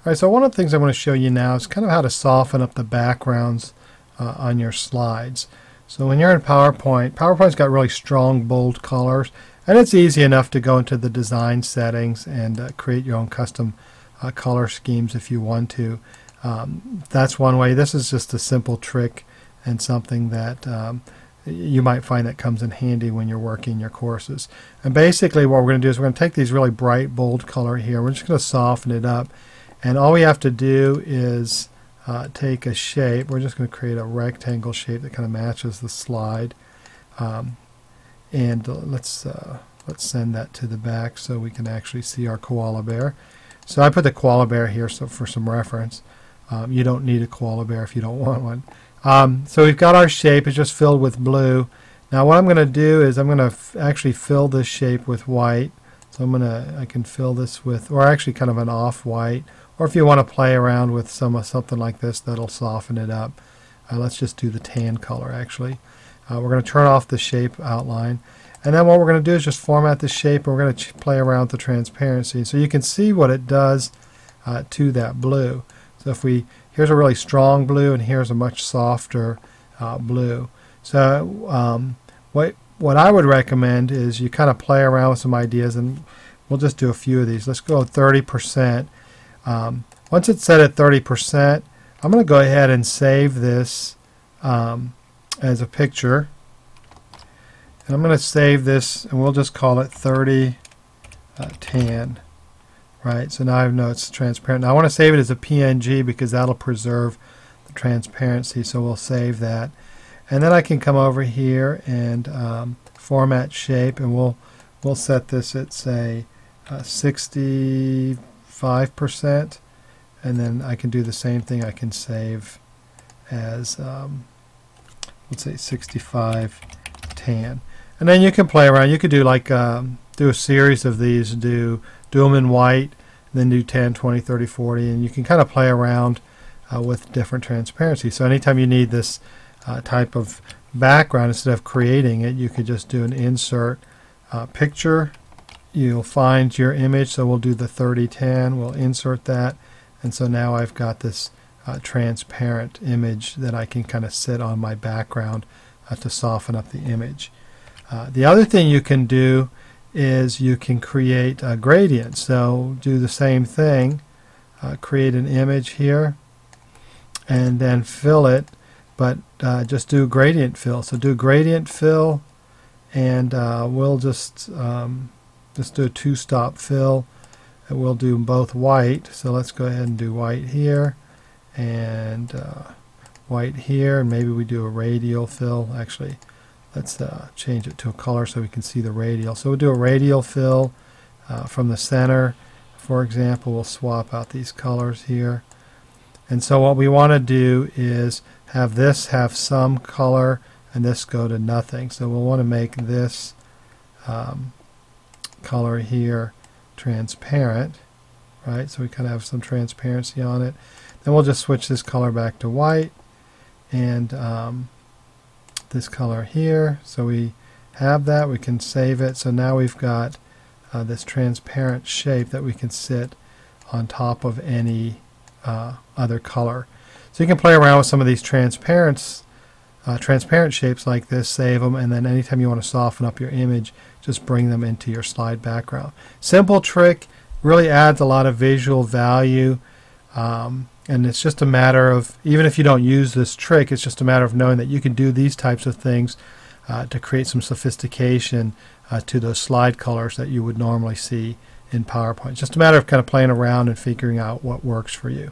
Alright, so one of the things I want to show you now is kind of how to soften up the backgrounds on your slides. So when you're in PowerPoint, PowerPoint's got really strong, bold colors, and it's easy enough to go into the design settings and create your own custom color schemes if you want to. That's one way. This is just a simple trick and something that you might find that comes in handy when you're working your courses. And basically what we're going to do is we're going to take these really bright, bold color here. We're just going to soften it up. And all we have to do is take a shape. We're just going to create a rectangle shape that kind of matches the slide. And let's send that to the back so we can actually see our koala bear. So I put the koala bear here so for some reference. You don't need a koala bear if you don't want one. So we've got our shape. It's just filled with blue. Now what I'm going to do is I'm going to actually fill this shape with white. So I can fill this with, or actually kind of an off-white. Or if you want to play around with something like this, that'll soften it up. Let's just do the tan color actually. We're going to turn off the shape outline. And then what we're going to do is just format the shape, and we're going to play around with the transparency. So you can see what it does to that blue. So if here's a really strong blue, and here's a much softer blue. So what I would recommend is you kind of play around with some ideas, and we'll just do a few of these. Let's go 30%. Once it's set at 30%, I'm going to go ahead and save this as a picture. And I'm going to save this, and we'll just call it 30 tan. Right, so now I know it's transparent. Now I want to save it as a PNG because that'll preserve the transparency, so we'll save that. And then I can come over here and format shape, and we'll set this at, say, 65%, and then I can do the same thing. I can save as let's say 65 tan, and then you can play around. You could do like do a series of these. Do them in white, then do 10, 20, 30, 40, and you can kind of play around with different transparency. So anytime you need this type of background, instead of creating it, you could just do an insert picture. You'll find your image, so we'll do the 3010, we'll insert that, and so now I've got this transparent image that I can kind of sit on my background to soften up the image. The other thing you can do is you can create a gradient. So do the same thing, create an image here, and then fill it, but just do gradient fill. So do gradient fill, and we'll just do a two-stop fill, and we'll do both white. So let's go ahead and do white here, and white here, and maybe we do a radial fill. Actually, let's change it to a color so we can see the radial. So we'll do a radial fill from the center. For example, we'll swap out these colors here. And so what we want to do is have this have some color and this go to nothing. So we'll want to make this color here transparent, right? So we kind of have some transparency on it. Then we'll just switch this color back to white, and this color here. So we have that. We can save it. So now we've got this transparent shape that we can sit on top of any other color. So you can play around with some of these transparent shapes like this, save them, and then anytime you want to soften up your image, just bring them into your slide background. Simple trick, really adds a lot of visual value, and it's just a matter of, even if you don't use this trick, it's just a matter of knowing that you can do these types of things to create some sophistication to those slide colors that you would normally see in PowerPoint. It's just a matter of kind of playing around and figuring out what works for you.